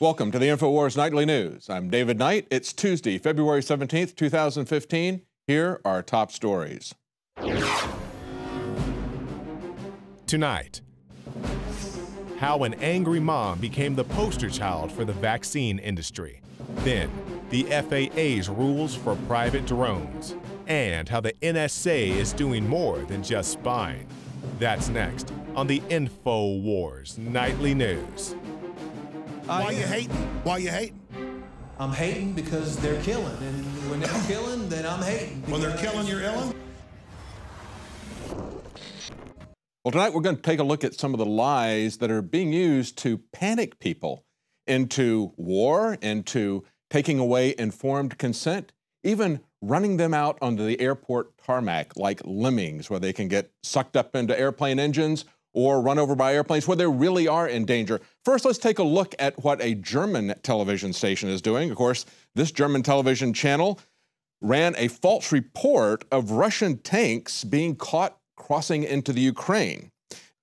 Welcome to the INFOWARS Nightly News. I'm David Knight. It's Tuesday, February 17th, 2015. Here are our top stories. Tonight, how an angry mom became the poster child for the vaccine industry. Then, the FAA's rules for private drones. And how the NSA is doing more than just spying. That's next on the INFOWARS Nightly News. Why you hating? Why you hating? I'm hating because they're killing, and when they're killing, then I'm hating. When they're killing, you're illing? Well, tonight we're going to take a look at some of the lies that are being used to panic people into war, into taking away informed consent, even running them out onto the airport tarmac like lemmings, where they can get sucked up into airplane engines or run over by airplanes where they really are in danger. First, let's take a look at what a German television station is doing. Of course, this German television channel ran a false report of Russian tanks being caught crossing into the Ukraine.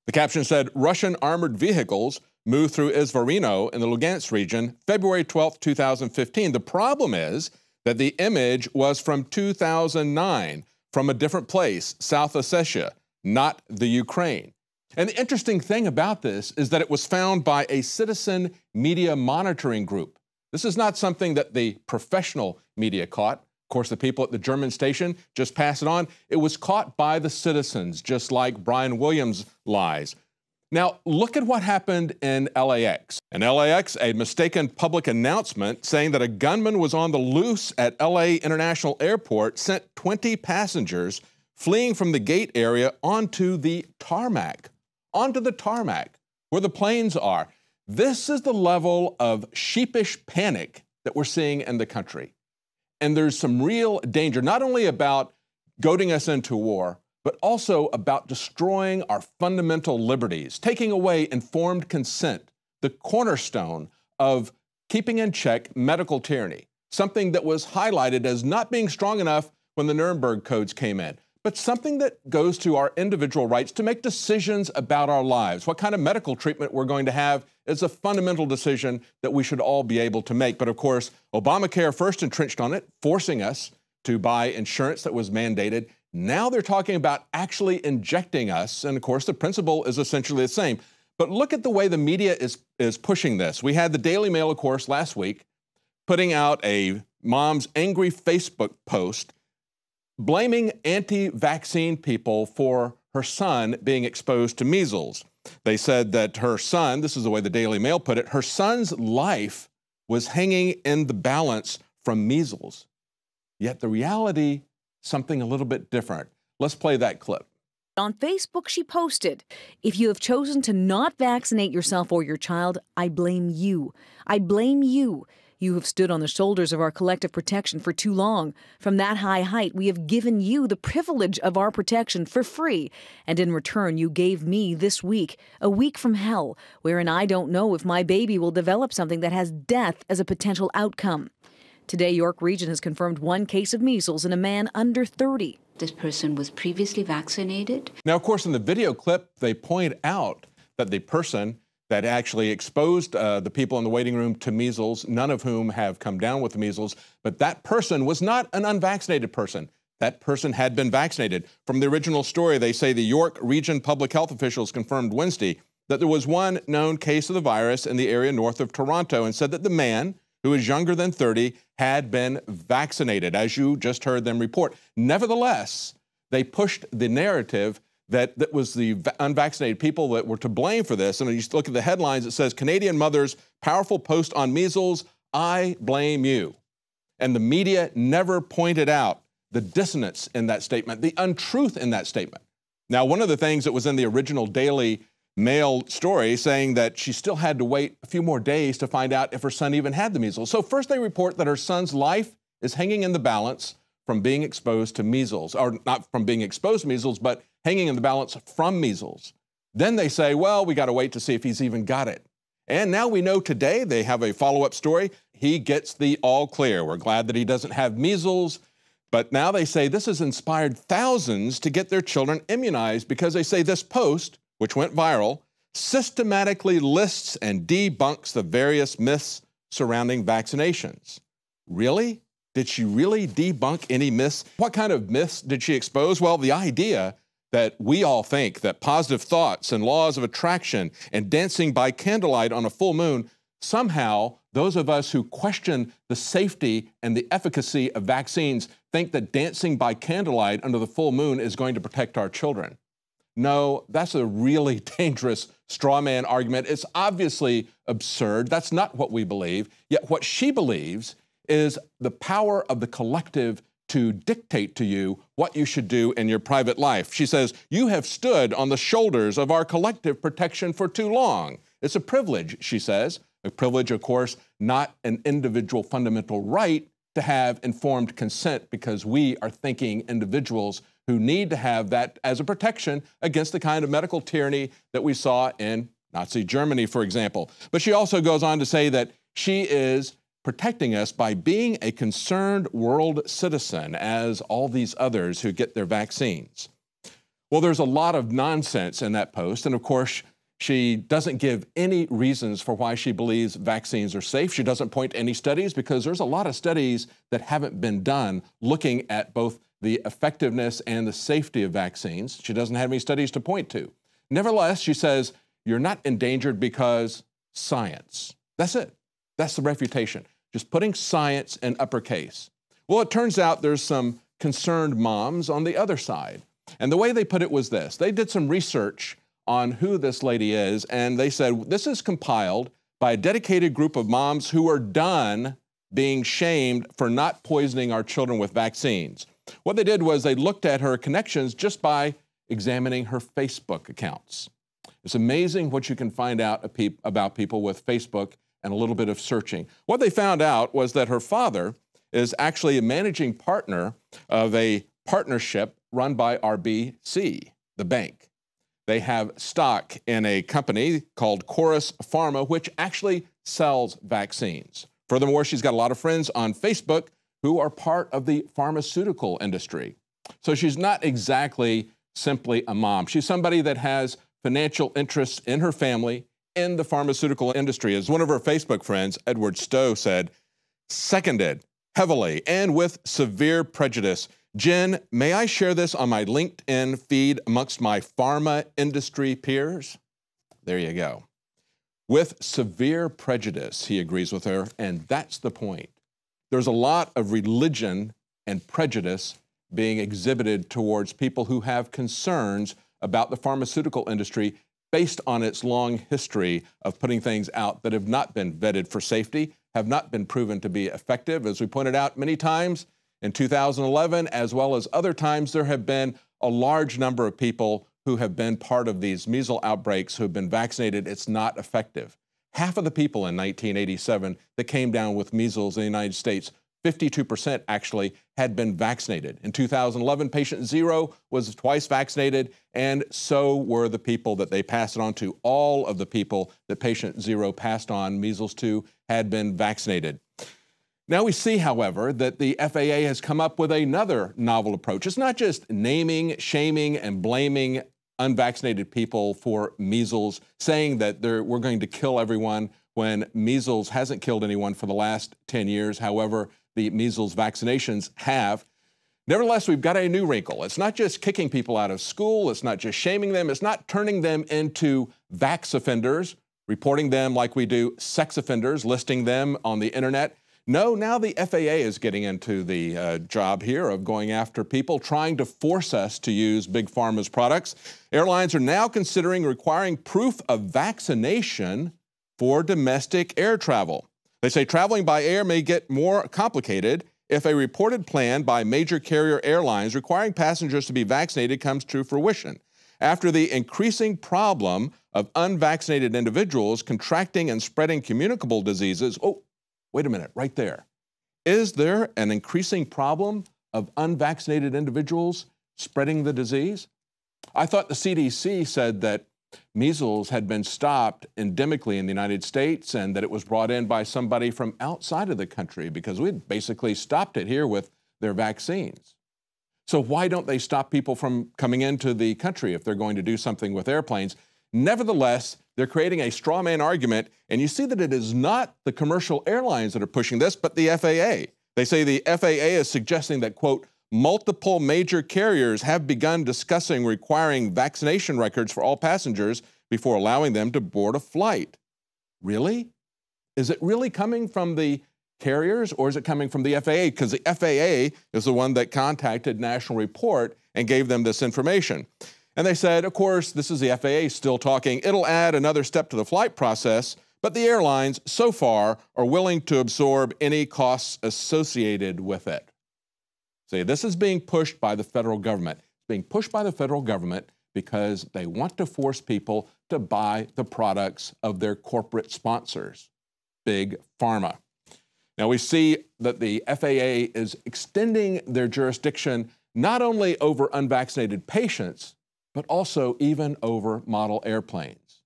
The caption said, Russian armored vehicles moved through Izvorino in the Lugansk region, February 12, 2015. The problem is that the image was from 2009, from a different place, South Ossetia, not the Ukraine. And the interesting thing about this is that it was found by a citizen media monitoring group. This is not something that the professional media caught. Of course, the people at the German station just pass it on. It was caught by the citizens, just like Brian Williams' lies. Now, look at what happened in LAX. In LAX, a mistaken public announcement saying that a gunman was on the loose at LA International Airport sent 20 passengers fleeing from the gate area onto the tarmac. Onto the tarmac, where the planes are. This is the level of sheepish panic that we're seeing in the country. And there's some real danger, not only about goading us into war, but also about destroying our fundamental liberties, taking away informed consent, the cornerstone of keeping in check medical tyranny, something that was highlighted as not being strong enough when the Nuremberg codes came in, but something that goes to our individual rights to make decisions about our lives. What kind of medical treatment we're going to have is a fundamental decision that we should all be able to make. But of course, Obamacare first entrenched on it, forcing us to buy insurance that was mandated. Now they're talking about actually injecting us. And of course, the principle is essentially the same. But look at the way the media is pushing this. We had the Daily Mail, of course, last week, putting out a mom's angry Facebook post blaming anti-vaccine people for her son being exposed to measles. They said that her son, this is the way the Daily Mail put it, her son's life was hanging in the balance from measles. Yet the reality, something a little bit different. Let's play that clip. On Facebook, she posted, "If you have chosen to not vaccinate yourself or your child, I blame you. I blame you. You have stood on the shoulders of our collective protection for too long. From that high height, we have given you the privilege of our protection for free. And in return, you gave me this week, a week from hell, wherein I don't know if my baby will develop something that has death as a potential outcome." Today, York Region has confirmed one case of measles in a man under 30. This person was previously vaccinated. Now, of course, in the video clip, they point out that the person that actually exposed the people in the waiting room to measles, none of whom have come down with the measles, but that person was not an unvaccinated person. That person had been vaccinated. From the original story, they say the York Region public health officials confirmed Wednesday that there was one known case of the virus in the area north of Toronto, and said that the man, who is younger than 30, had been vaccinated, as you just heard them report. Nevertheless, they pushed the narrative that was the unvaccinated people that were to blame for this. And when you look at the headlines, it says, Canadian mother's powerful post on measles, I blame you. And the media never pointed out the dissonance in that statement, the untruth in that statement. Now, one of the things that was in the original Daily Mail story saying that she still had to wait a few more days to find out if her son even had the measles. So first they report that her son's life is hanging in the balance from being exposed to measles, or not from being exposed to measles, but hanging in the balance from measles. Then they say, well, we got to wait to see if he's even got it. And now we know today, they have a follow-up story, he gets the all clear. We're glad that he doesn't have measles. But now they say this has inspired thousands to get their children immunized, because they say this post, which went viral, systematically lists and debunks the various myths surrounding vaccinations. Really? Did she really debunk any myths? What kind of myths did she expose? Well, the idea that we all think that positive thoughts and laws of attraction and dancing by candlelight on a full moon, somehow those of us who question the safety and the efficacy of vaccines think that dancing by candlelight under the full moon is going to protect our children. No, that's a really dangerous straw man argument. It's obviously absurd. That's not what we believe. Yet what she believes is the power of the collective to dictate to you what you should do in your private life. She says, you have stood on the shoulders of our collective protection for too long. It's a privilege, she says. A privilege, of course, not an individual fundamental right to have informed consent, because we are thinking individuals who need to have that as a protection against the kind of medical tyranny that we saw in Nazi Germany, for example. But she also goes on to say that she is protecting us by being a concerned world citizen, as all these others who get their vaccines. Well, there's a lot of nonsense in that post, and of course, she doesn't give any reasons for why she believes vaccines are safe. She doesn't point to any studies, because there's a lot of studies that haven't been done looking at both the effectiveness and the safety of vaccines. She doesn't have any studies to point to. Nevertheless, she says, you're not endangered because science. That's it. That's the refutation. Just putting science in uppercase. Well, it turns out there's some concerned moms on the other side. And the way they put it was this. They did some research on who this lady is, and they said, this is compiled by a dedicated group of moms who are done being shamed for not poisoning our children with vaccines. What they did was they looked at her connections just by examining her Facebook accounts. It's amazing what you can find out about people with Facebook and a little bit of searching. What they found out was that her father is actually a managing partner of a partnership run by RBC, the bank. They have stock in a company called Chorus Pharma, which actually sells vaccines. Furthermore, she's got a lot of friends on Facebook who are part of the pharmaceutical industry. So she's not exactly simply a mom. She's somebody that has financial interests in her family in the pharmaceutical industry. As one of her Facebook friends, Edward Stowe, said, seconded heavily and with severe prejudice. Jen, may I share this on my LinkedIn feed amongst my pharma industry peers? There you go. With severe prejudice, he agrees with her, and that's the point. There's a lot of religion and prejudice being exhibited towards people who have concerns about the pharmaceutical industry based on its long history of putting things out that have not been vetted for safety, have not been proven to be effective. As we pointed out many times in 2011, as well as other times, there have been a large number of people who have been part of these measles outbreaks who have been vaccinated. It's not effective. Half of the people in 1987 that came down with measles in the United States, 52% actually had been vaccinated. In 2011, patient 0 was twice vaccinated, and so were the people that they passed it on to. All of the people that patient 0 passed on measles to had been vaccinated. Now we see, however, that the FAA has come up with another novel approach. It's not just naming, shaming, and blaming unvaccinated people for measles, saying that we're going to kill everyone when measles hasn't killed anyone for the last 10 years. However, the measles vaccinations have. Nevertheless, we've got a new wrinkle. It's not just kicking people out of school. It's not just shaming them. It's not turning them into vax offenders, reporting them like we do sex offenders, listing them on the internet. No, now the FAA is getting into the job here of going after people trying to force us to use Big Pharma's products. Airlines are now considering requiring proof of vaccination for domestic air travel. They say traveling by air may get more complicated if a reported plan by major carrier airlines requiring passengers to be vaccinated comes to fruition. After the increasing problem of unvaccinated individuals contracting and spreading communicable diseases, oh, wait a minute, right there. Is there an increasing problem of unvaccinated individuals spreading the disease? I thought the CDC said that measles had been stopped endemically in the United States and that it was brought in by somebody from outside of the country because we'd basically stopped it here with their vaccines. So why don't they stop people from coming into the country if they're going to do something with airplanes? Nevertheless, they're creating a straw man argument, and you see that it is not the commercial airlines that are pushing this, but the FAA. They say the FAA is suggesting that, quote, multiple major carriers have begun discussing requiring vaccination records for all passengers before allowing them to board a flight. Really? Is it really coming from the carriers, or is it coming from the FAA? Because the FAA is the one that contacted National Report and gave them this information. And they said, of course, this is the FAA still talking. It'll add another step to the flight process, but the airlines so far are willing to absorb any costs associated with it. See, this is being pushed by the federal government. It's being pushed by the federal government because they want to force people to buy the products of their corporate sponsors, Big Pharma. Now, we see that the FAA is extending their jurisdiction not only over unvaccinated patients, but also even over model airplanes.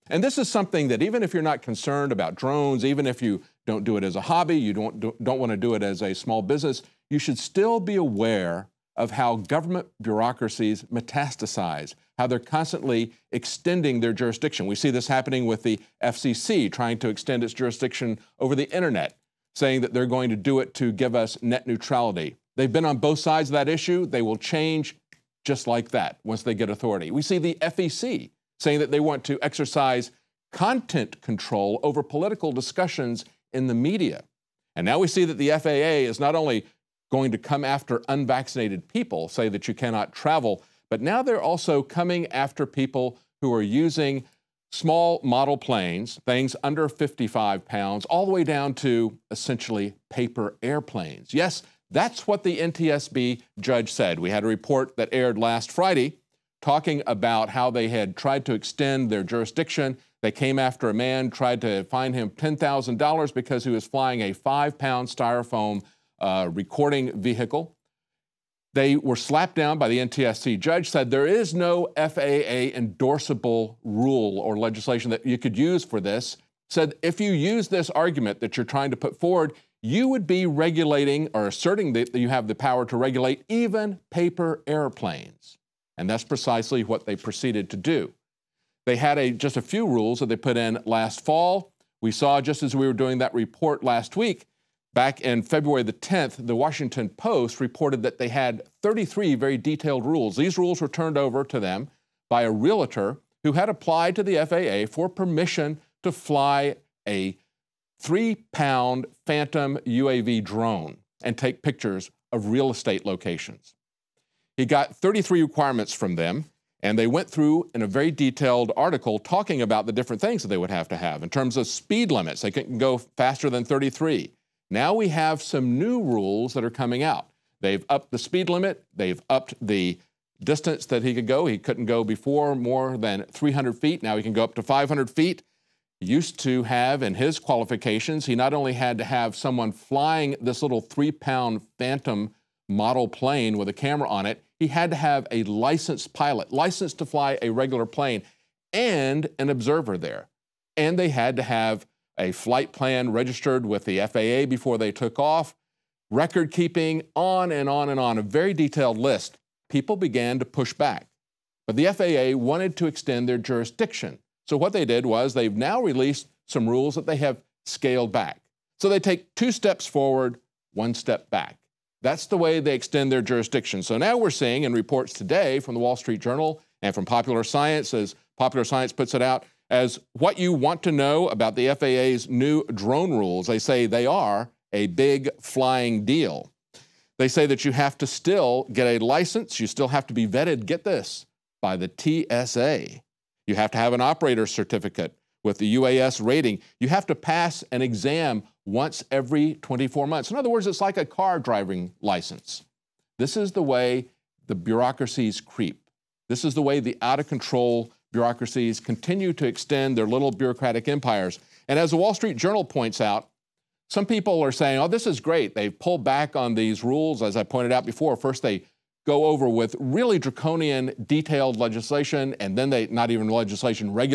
And this is something that even if you're not concerned about drones, even if you don't do it as a hobby, you don't want to do it as a small business, you should still be aware of how government bureaucracies metastasize, how they're constantly extending their jurisdiction. We see this happening with the FCC trying to extend its jurisdiction over the internet, saying that they're going to do it to give us net neutrality. They've been on both sides of that issue. They will change just like that once they get authority. We see the FEC saying that they want to exercise content control over political discussions in the media. And now we see that the FAA is not only going to come after unvaccinated people, say that you cannot travel, but now they're also coming after people who are using small model planes, things under 55 pounds, all the way down to essentially paper airplanes. Yes, that's what the NTSB judge said. We had a report that aired last Friday talking about how they had tried to extend their jurisdiction. They came after a man, tried to fine him $10,000 because he was flying a 5-pound styrofoam recording vehicle. They were slapped down by the NTSB judge, said there is no FAA endorsable rule or legislation that you could use for this. Said if you use this argument that you're trying to put forward, you would be regulating or asserting that you have the power to regulate even paper airplanes. And that's precisely what they proceeded to do. They had just a few rules that they put in last fall. We saw, just as we were doing that report last week, back in February the 10th, the Washington Post reported that they had 33 very detailed rules. These rules were turned over to them by a realtor who had applied to the FAA for permission to fly a 3-pound Phantom UAV drone and take pictures of real estate locations. He got 33 requirements from them, and they went through in a very detailed article talking about the different things that they would have to have. In terms of speed limits, they couldn't go faster than 33. Now we have some new rules that are coming out. They've upped the speed limit. They've upped the distance that he could go. He couldn't go before more than 300 feet. Now he can go up to 500 feet. He used to have, in his qualifications, he not only had to have someone flying this little 3-pound Phantom model plane with a camera on it, he had to have a licensed pilot, licensed to fly a regular plane, and an observer there. And they had to have a flight plan registered with the FAA before they took off, record keeping, on and on and on, a very detailed list. People began to push back. But the FAA wanted to extend their jurisdiction. So what they did was they've now released some rules that they have scaled back. So they take 2 steps forward, 1 step back. That's the way they extend their jurisdiction. So now we're seeing in reports today from the Wall Street Journal and from Popular Science, as Popular Science puts it out, as what you want to know about the FAA's new drone rules. They say they are a big flying deal. They say that you have to still get a license. You still have to be vetted, get this, by the TSA. You have to have an operator certificate with the UAS rating. You have to pass an exam once every 24 months. In other words, it's like a car driving license. This is the way the bureaucracies creep. This is the way the out-of-control bureaucracies continue to extend their little bureaucratic empires. And as the Wall Street Journal points out, some people are saying, oh, this is great. They've pulled back on these rules, as I pointed out before. First, they go over with really draconian, detailed legislation, and then not even legislation, regulation.